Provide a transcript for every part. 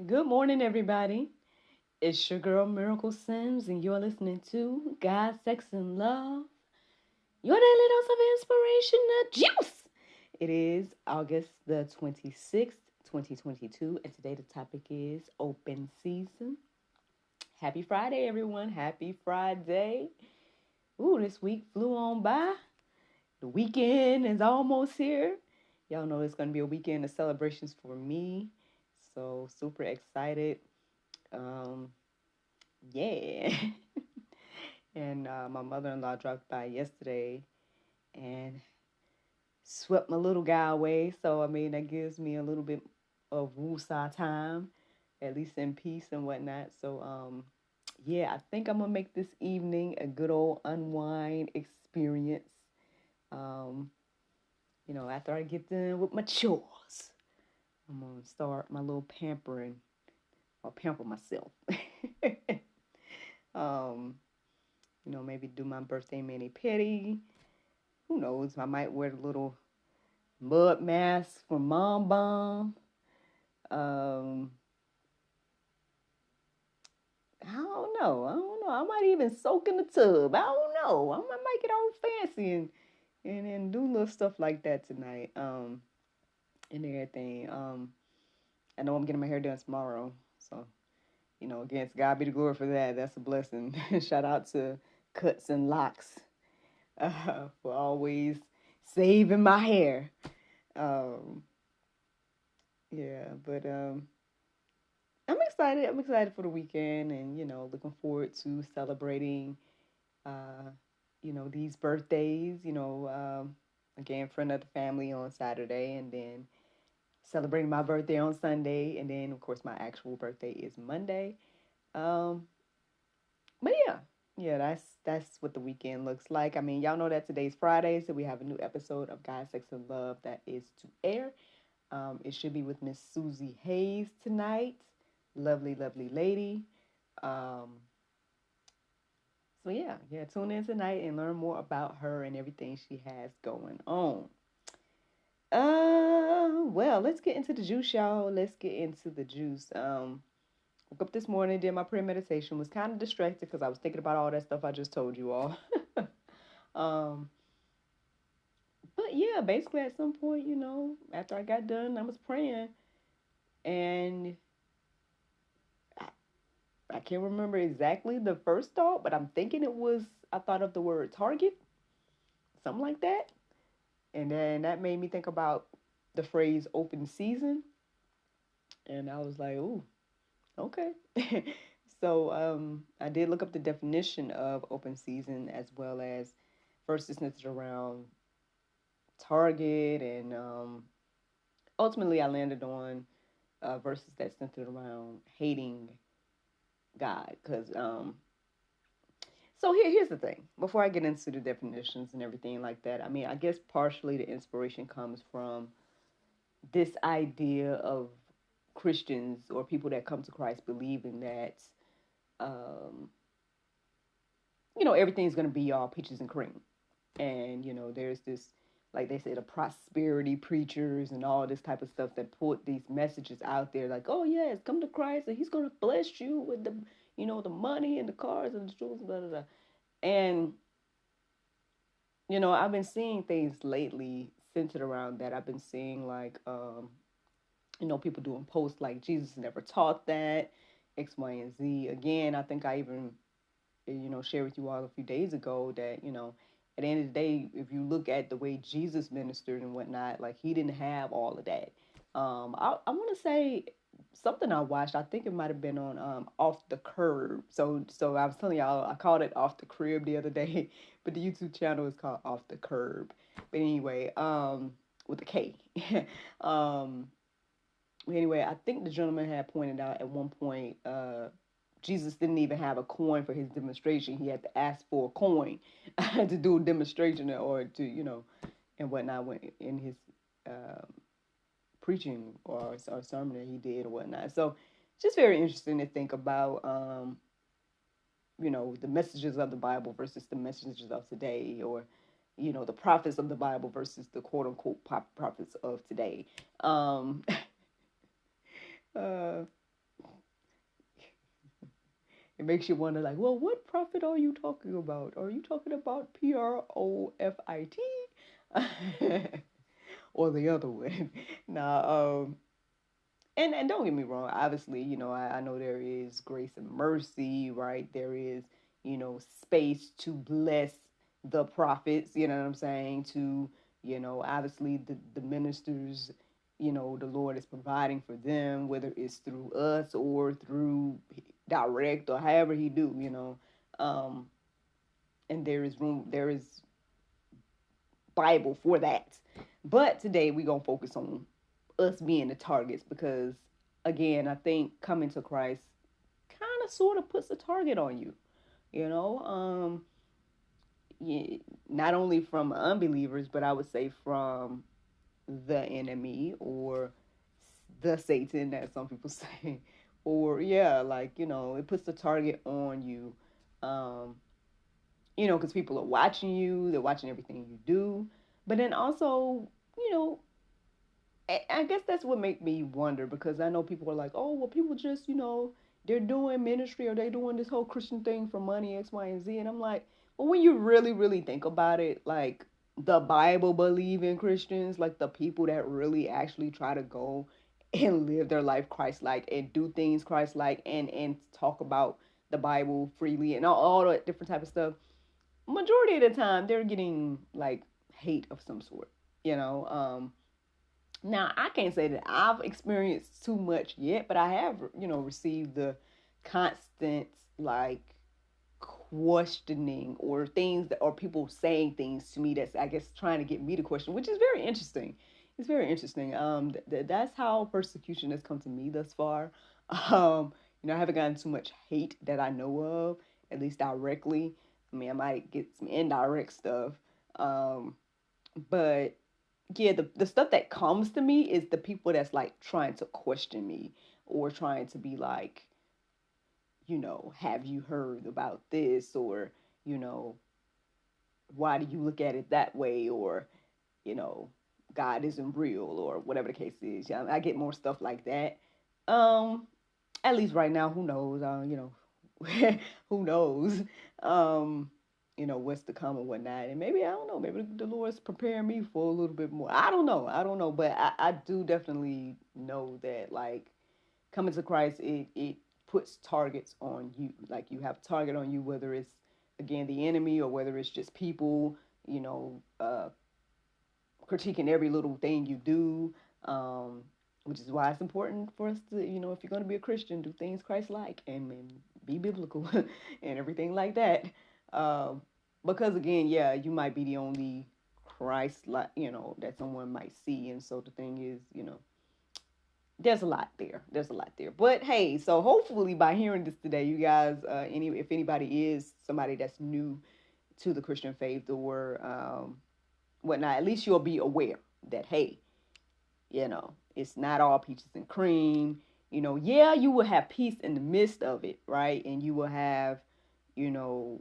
Good morning, everybody. It's your girl Miracle Sims, and you're listening to God, Sex, and Love, your daily dose of inspiration, the juice. It is August the 26th, 2022, and today the topic is open season. Happy Friday, everyone. Happy Friday. Ooh, this week flew on by. The weekend is almost here. Y'all know it's going to be a weekend of celebrations for me. So, super excited. Um, Yeah. And my mother-in-law dropped by yesterday and swept my little guy away. So, I mean, that gives me a little bit of woosah time, at least in peace and whatnot. So, yeah, I think I'm going to make this evening a good old unwind experience. Um, after I get done with my chores, I'm going to start my little pampering or pamper myself. um, maybe do my birthday mani pedi. Who knows? I might wear the little mud mask from Mom Bomb. Um, I don't know. I don't know. I might even soak in the tub. I don't know. I might make it all fancy and do little stuff like that tonight. And everything. I know I'm getting my hair done tomorrow, so again, to God be the glory for that. That's a blessing. Shout out to Cuts and Locks for always saving my hair. Um, yeah, but I'm excited. I'm excited for the weekend, and looking forward to celebrating, uh, these birthdays. Again, friend of the family on Saturday, and then celebrating my birthday on Sunday, and then of course my actual birthday is Monday. Um, but yeah, that's what the weekend looks like. I mean, y'all know that today's Friday, so we have a new episode of God, Sex, and Love that is to air. It should be with Miss Susie Hayes tonight. Lovely, lovely lady. Um, so yeah, tune in tonight and learn more about her and everything she has going on. Well, let's get into the juice, y'all. Let's get into the juice. Woke up this morning, did my prayer meditation, was kind of distracted because I was thinking about all that stuff I just told you all. um, but yeah, basically at some point, after I got done, I was praying and I can't remember exactly the first thought, but I'm thinking I thought of the word target, something like that. And then that made me think about the phrase open season. And I was like, ooh, okay. So I did look up the definition of open season as well as first it's centered around target. And ultimately I landed on verses that centered around hating God. Because So here's the thing. Before I get into the definitions and everything like that, I mean, I guess partially the inspiration comes from this idea of Christians or people that come to Christ believing that, um, everything's going to be all peaches and cream. And, there's this, like they say, the prosperity preachers and all this type of stuff that put these messages out there like, oh, yes, come to Christ and he's going to bless you with the money and the cars and the jewels, blah, blah, blah. And I've been seeing things lately centered around that. I've been seeing like, people doing posts like Jesus never taught that, X, Y, and Z. Again, I think I even, shared with you all a few days ago that, at the end of the day, if you look at the way Jesus ministered and whatnot, like he didn't have all of that. I want to say something I watched. I think it might have been on Off the Curb. So I was telling y'all I called it Off the Crib the other day, but the YouTube channel is called Off the Curb. But anyway, with a K. um, anyway, I think the gentleman had pointed out at one point, Jesus didn't even have a coin for his demonstration. He had to ask for a coin to do a demonstration or to, and whatnot in his um, preaching or sermon that he did or whatnot. So just very interesting to think about, the messages of the Bible versus the messages of today, or, the prophets of the Bible versus the quote unquote prophets of today. Uh, It makes you wonder, like, well, what prophet are you talking about? Are you talking about Profit? Or the other one? Nah, and don't get me wrong, obviously, I know there is grace and mercy, right? There is, space to bless the prophets, you know what I'm saying? To, obviously the ministers, the Lord is providing for them, whether it's through us or through direct or however he do, Um, and there is Bible for that. But today we're gonna focus on us being the targets because again, I think coming to Christ kind of sort of puts a target on you, you know. Yeah, not only from unbelievers, but I would say from the enemy or the Satan, as some people say, or yeah, like it puts the target on you. Um, because people are watching you, they're watching everything you do, but then also, you know, I guess that's what make me wonder because I know people are like, oh, well, people just, they're doing ministry or they doing this whole Christian thing for money, X, Y, and Z. And I'm like, well, when you really, really think about it, like the Bible believing Christians, like the people that really actually try to go and live their life Christ-like and do things Christ-like and talk about the Bible freely and all that different type of stuff, majority of the time they're getting like hate of some sort, you know. Now, I can't say that I've experienced too much yet, but I have, received the constant, like, questioning or things that, or people saying things to me that's, I guess, trying to get me to question, which is very interesting. It's very interesting. That's how persecution has come to me thus far. I haven't gotten too much hate that I know of, at least directly. I mean, I might get some indirect stuff. Um, but yeah, the stuff that comes to me is the people that's like trying to question me or trying to be like, have you heard about this? Or, you know, why do you look at it that way? Or, you know, God isn't real or whatever the case is. Yeah, I get more stuff like that. Um, at least right now, who knows? Who knows? Um, what's to come and whatnot. And maybe I don't know. Maybe the Lord's preparing me for a little bit more. I don't know. I don't know. But I do definitely know that like coming to Christ, it puts targets on you. Like you have a target on you, whether it's again the enemy or whether it's just people. Critiquing every little thing you do. Which is why it's important for us to, if you're going to be a Christian, do things Christ-like and be biblical and everything like that. Um, because again, yeah, you might be the only Christ-like, that someone might see. And so the thing is, there's a lot there. There's a lot there. But hey, so hopefully by hearing this today, you guys, if anybody is somebody that's new to the Christian faith or whatnot, at least you'll be aware that hey, it's not all peaches and cream. Yeah, you will have peace in the midst of it, right? And you will have, you know,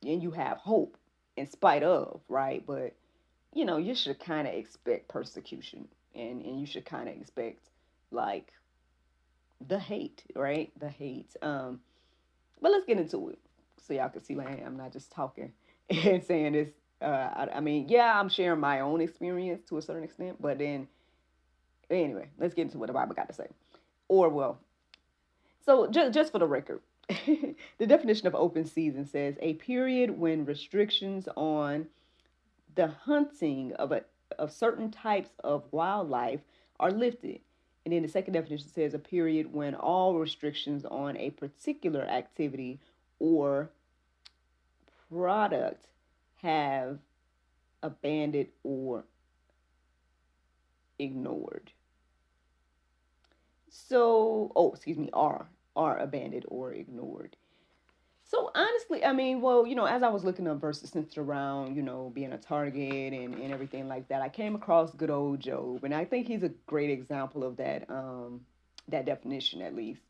and you have hope in spite of, right? But, you should kind of expect persecution and you should kind of expect like the hate, right? The hate. But let's get into it so y'all can see what I'm not just talking and saying this. I mean, yeah, I'm sharing my own experience to a certain extent, but then anyway, let's get into what the Bible got to say. Or, well, so just for the record, the definition of open season says a period when restrictions on the hunting of certain types of wildlife are lifted. And then the second definition says a period when all restrictions on a particular activity or product have abandoned or ignored. So, oh, excuse me, are abandoned or ignored. So honestly, I mean, well, as I was looking up verses centered around, being a target and everything like that, I came across good old Job, and I think he's a great example of that, that definition at least,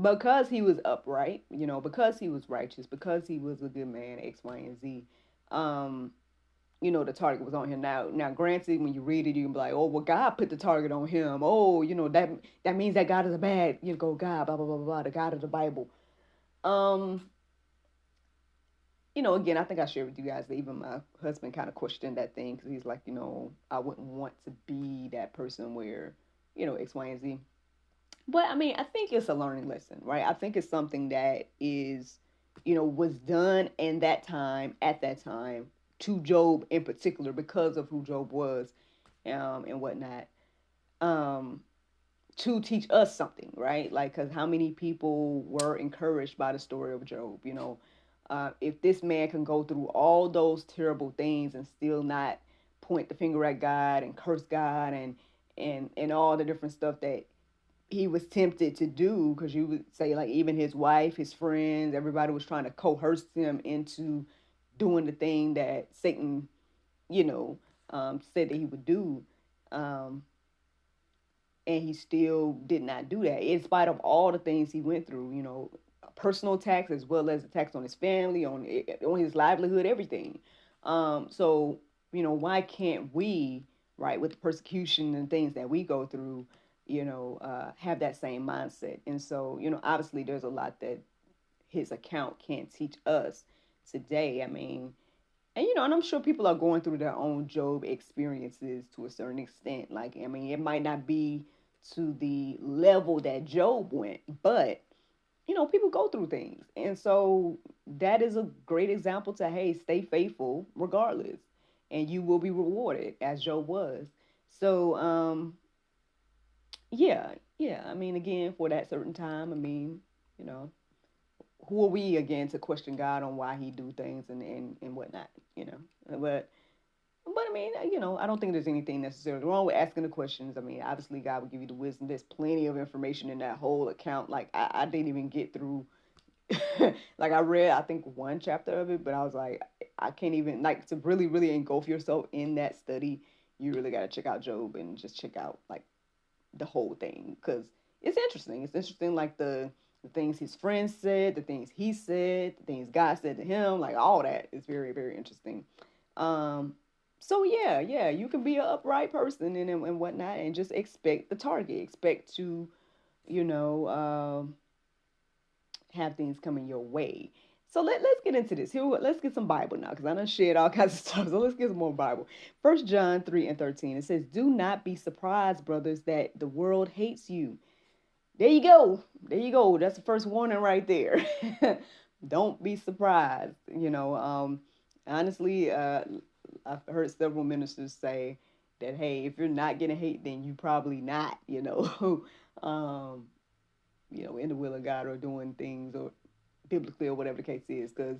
because he was upright, because he was righteous, because he was a good man, X, Y, and Z. the target was on him. Now, granted, when you read it, you can be like, oh, well, God put the target on him. Oh, that means that God is a bad, God, blah blah blah blah, the God of the Bible. Um, again, I think I shared with you guys that even my husband kind of questioned that thing because he's like, I wouldn't want to be that person where, X, Y, and Z. But I mean, I think it's a learning lesson, right? I think it's something that is, was done in that time, at that time, to Job in particular, because of who Job was, and whatnot, um, to teach us something, right? Like, because how many people were encouraged by the story of Job, if this man can go through all those terrible things and still not point the finger at God and curse God and all the different stuff that he was tempted to do, because you would say like even his wife, his friends, everybody was trying to coerce him into doing the thing that Satan, you know, said that he would do. Um, and he still did not do that in spite of all the things he went through, personal attacks as well as attacks on his family, on his livelihood, everything. So why can't we, right, with the persecution and things that we go through, have that same mindset? And so obviously there's a lot that his account can't teach us today. I mean, and I'm sure people are going through their own Job experiences to a certain extent. Like, I mean, it might not be to the level that Job went, but people go through things. And so that is a great example to, hey, stay faithful regardless, and you will be rewarded as Job was. So, yeah, yeah. I mean, again, for that certain time, I mean, you know, who are we again to question God on why he do things and whatnot, but I mean, I don't think there's anything necessarily wrong with asking the questions. I mean, obviously, God will give you the wisdom. There's plenty of information in that whole account. Like, I didn't even get through, like, I read, I think, one chapter of it, but I was like, I can't even, like, to really, really engulf yourself in that study, you really got to check out Job and just check out, like, the whole thing. Because it's interesting. It's interesting, like, the things his friends said, the things he said, the things God said to him, like, all that is very, very interesting. Um, so yeah, you can be an upright person and whatnot, and just expect the target. Expect to, you know, have things coming your way. So let's get into this. Here, let's get some Bible now, because I done shared all kinds of stuff. So let's get some more Bible. 1 John 3:13. It says, "Do not be surprised, brothers, that the world hates you." There you go. There you go. That's the first warning right there. Don't be surprised. Honestly, I've heard several ministers say that, hey, if you're not getting hate, then you probably not, um, in the will of God, or doing things or biblically, or whatever the case is. Because,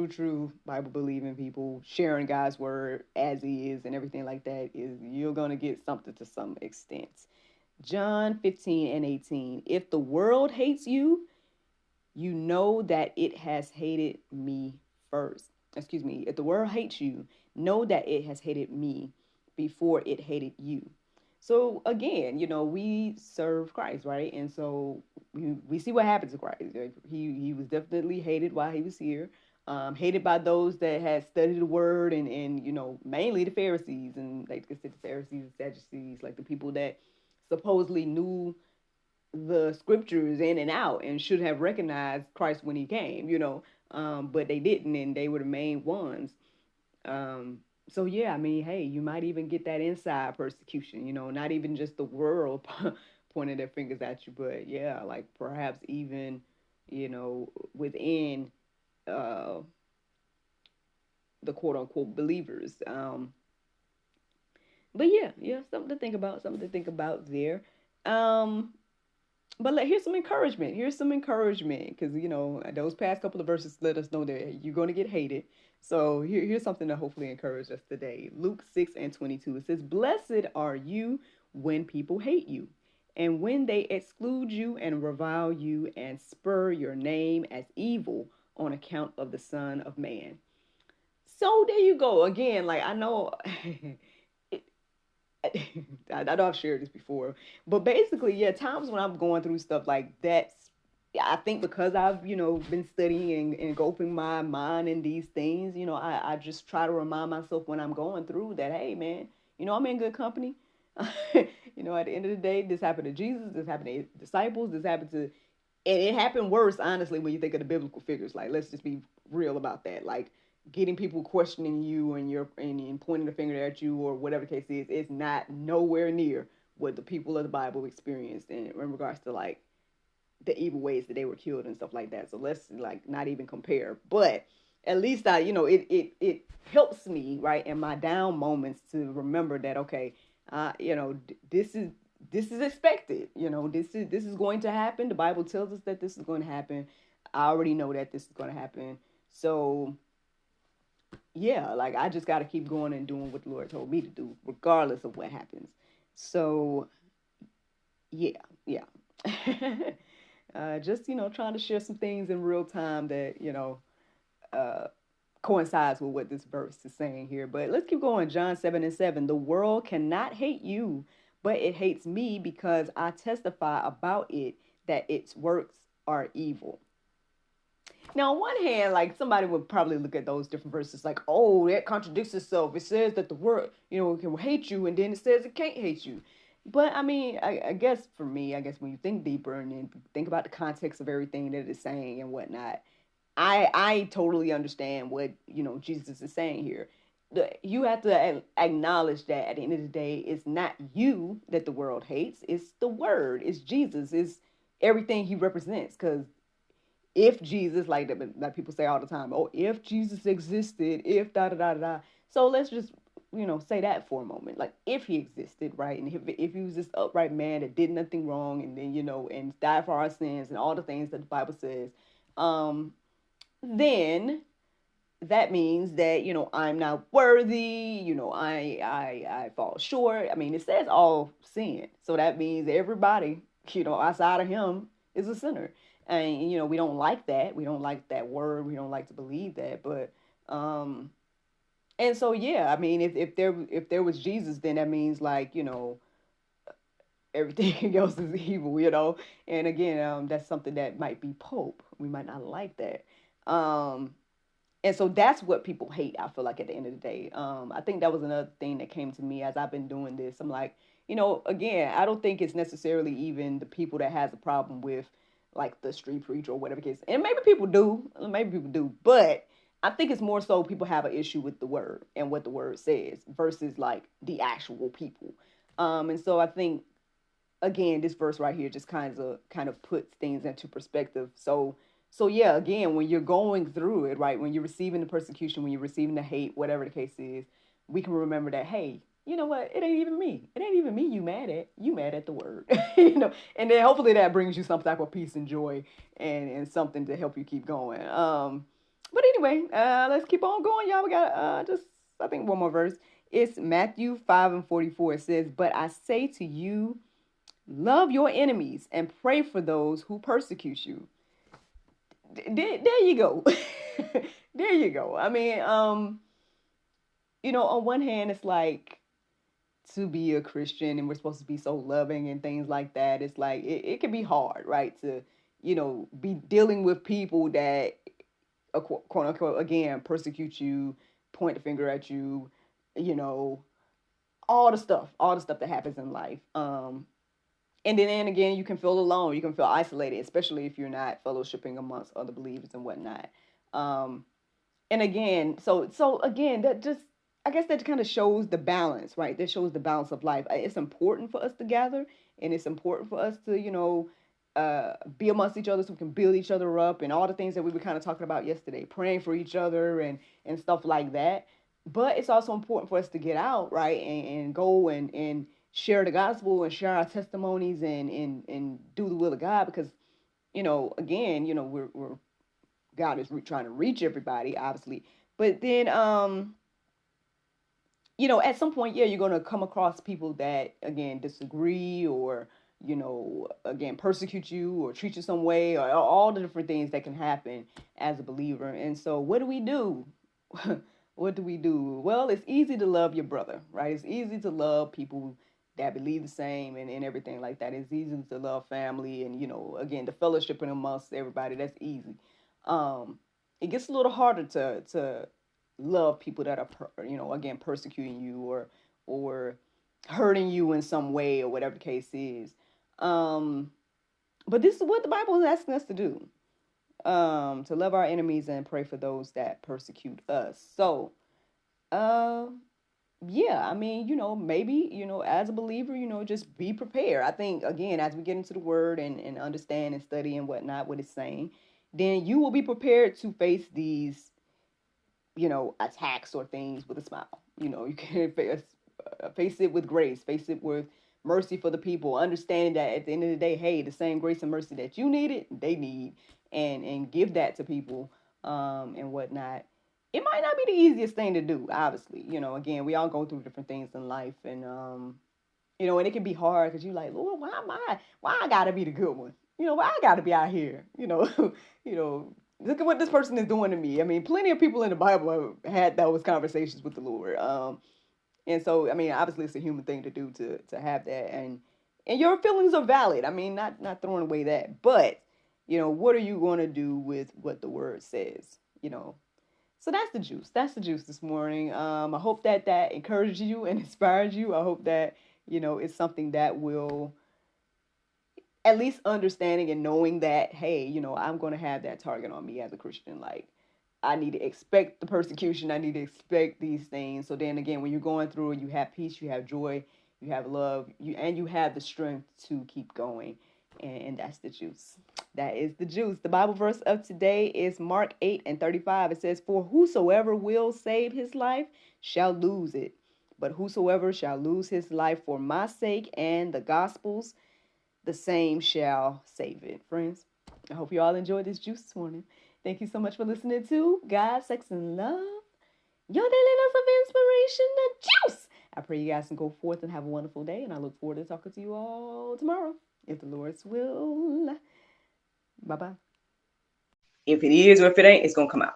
true Bible believing people sharing God's word as he is and everything like that, is you're going to get something to some extent. John 15:18. If the world hates you, you know that it has hated me first. Excuse me. If the world hates you, know that it has hated me before it hated you. So again, we serve Christ, right? And so we see what happens to Christ. He was definitely hated while he was here. Hated by those that had studied the word, and mainly the Pharisees, and like I said, the Pharisees and Sadducees, like the people that supposedly knew the scriptures in and out and should have recognized Christ when he came, but they didn't, and they were the main ones. Um, so yeah, I mean, hey, you might even get that inside persecution, not even just the world pointing their fingers at you, but yeah, like perhaps even, within uh, the quote unquote believers. But yeah, something to think about there. Um, but here's some encouragement. Here's some encouragement, because those past couple of verses let us know that you're going to get hated. So here's something to hopefully encourage us today. Luke 6:22. It says, "Blessed are you when people hate you, and when they exclude you and revile you and spur your name as evil on account of the Son of Man." So there you go. Again, like, I know I know I've shared this before, but basically, yeah, times when I'm going through stuff like that, I think because I've, been studying and engulfing my mind in these things, I just try to remind myself when I'm going through that, hey, man, I'm in good company. At the end of the day, this happened to Jesus, this happened to disciples, this happened to, and it happened worse, honestly, when you think of the biblical figures. Like, let's just be real about that. Like, getting people questioning you and pointing the finger at you or whatever the case is not nowhere near what the people of the Bible experienced in regards to like the evil ways that they were killed and stuff like that. So let's like not even compare. But at least it helps me, right, in my down moments to remember that, okay, this is expected. This is going to happen. The Bible tells us that this is going to happen. I already know that this is going to happen. So yeah, like I just got to keep going and doing what the Lord told me to do, regardless of what happens. So yeah, yeah. Just trying to share some things in real time that uh, coincides with what this verse is saying here. But let's keep going. John 7:7. The world cannot hate you, but it hates me because I testify about it that its works are evil. Now, on one hand, like somebody would probably look at those different verses like, oh, that contradicts itself. It says that the world, can hate you, and then it says it can't hate you. But I mean, I guess for me, I guess when you think deeper and then think about the context of everything that it's saying and whatnot, I totally understand what Jesus is saying here. You have to acknowledge that at the end of the day, it's not you that the world hates. It's the Word. It's Jesus. It's everything He represents. Because if Jesus, like people say all the time, oh, if Jesus existed, if da da da da. So let's just say that for a moment. Like if he existed, right, and if he was this upright man that did nothing wrong, and then and died for our sins and all the things that the Bible says, then that means that I'm not worthy. I fall short. I mean, it says all sin, so that means everybody outside of him is a sinner. And we don't like that. We don't like that word. We don't like to believe that. But and so yeah, I mean, if there was Jesus, then that means like everything else is evil. And again, that's something that might be Pope. We might not like that. And so that's what people hate, I feel like, at the end of the day. I think that was another thing that came to me as I've been doing this. I'm like, again, I don't think it's necessarily even the people that has a problem with like the street preacher or whatever case. And maybe people do, but I think it's more so people have an issue with the word and what the word says versus like the actual people. And so I think again, this verse right here just kind of puts things into perspective. So yeah, again, when you're going through it, right, when you're receiving the persecution, when you're receiving the hate, whatever the case is, we can remember that, hey, you know what? It ain't even me. It ain't even me you mad at. You mad at the word. And then hopefully that brings you some type of peace and joy and something to help you keep going. But anyway, let's keep on going, y'all. We got just I think one more verse. It's Matthew 5:44. It says, "But I say to you, love your enemies and pray for those who persecute you." There you go. There you go. I mean, on one hand, it's like to be a Christian and we're supposed to be so loving and things like that. It's like it can be hard, right? To, be dealing with people that, quote unquote, again, persecute you, point the finger at you, you know, all the stuff that happens in life. And then again, you can feel alone. You can feel isolated, especially if you're not fellowshipping amongst other believers and whatnot. Um, and again, so again, that just I guess that kind of shows the balance, right? That shows the balance of life. It's important for us to gather, and it's important for us to be amongst each other so we can build each other up, and all the things that we were kind of talking about yesterday, praying for each other and stuff like that. But it's also important for us to get out, right, and go and share the gospel and share our testimonies and do the will of God, because again, we're God is trying to reach everybody, obviously. But then, at some point, yeah, you're going to come across people that, again, disagree or, again, persecute you or treat you some way, or all the different things that can happen as a believer. And so what do we do? What do we do? Well, it's easy to love your brother, right? It's easy to love people that believe the same and everything like that. It's easy to love family and, again, the fellowship amongst everybody, that's easy. It gets a little harder to love people that are, again, persecuting you or hurting you in some way or whatever the case is. But this is what the Bible is asking us to do. To love our enemies and pray for those that persecute us. So, yeah, I mean, maybe, as a believer, just be prepared. I think, again, as we get into the word and understand and study and whatnot, what it's saying, then you will be prepared to face these, attacks or things with a smile. You can face it with grace, face it with mercy for the people, understanding that at the end of the day, hey, the same grace and mercy that you needed, they need, and give that to people, and whatnot. It might not be the easiest thing to do, obviously. Again, we all go through different things in life, and and it can be hard because you're like, Lord, why I gotta be the good one? Why I gotta be out here? Look at what this person is doing to me. I mean, plenty of people in the Bible have had those conversations with the Lord. And so, I mean, obviously it's a human thing to do to have that, and your feelings are valid. I mean, not throwing away that, but what are you going to do with what the word says? So that's the juice. That's the juice this morning. I hope that encourages you and inspires you. I hope that, it's something that will at least understanding and knowing that, hey, I'm going to have that target on me as a Christian. Like, I need to expect the persecution. I need to expect these things. So then again, when you're going through it, you have peace, you have joy, you have love, you have the strength to keep going. And that's the juice. That is the juice. The Bible verse of today is Mark 8:35. It says, "For whosoever will save his life shall lose it. But whosoever shall lose his life for my sake and the gospel's, the same shall save it." Friends, I hope you all enjoyed this juice this morning. Thank you so much for listening to God, Sex, and Love, your daily dose of inspiration, the juice. I pray you guys can go forth and have a wonderful day, and I look forward to talking to you all tomorrow, if the Lord's will. Bye-bye. If it is or if it ain't, it's going to come out.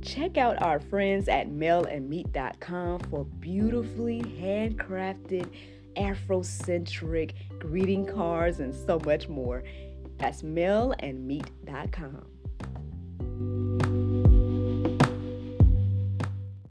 Check out our friends at mailandmeet.com for beautifully handcrafted, Afrocentric greeting cards and so much more. That's mailandmeet.com.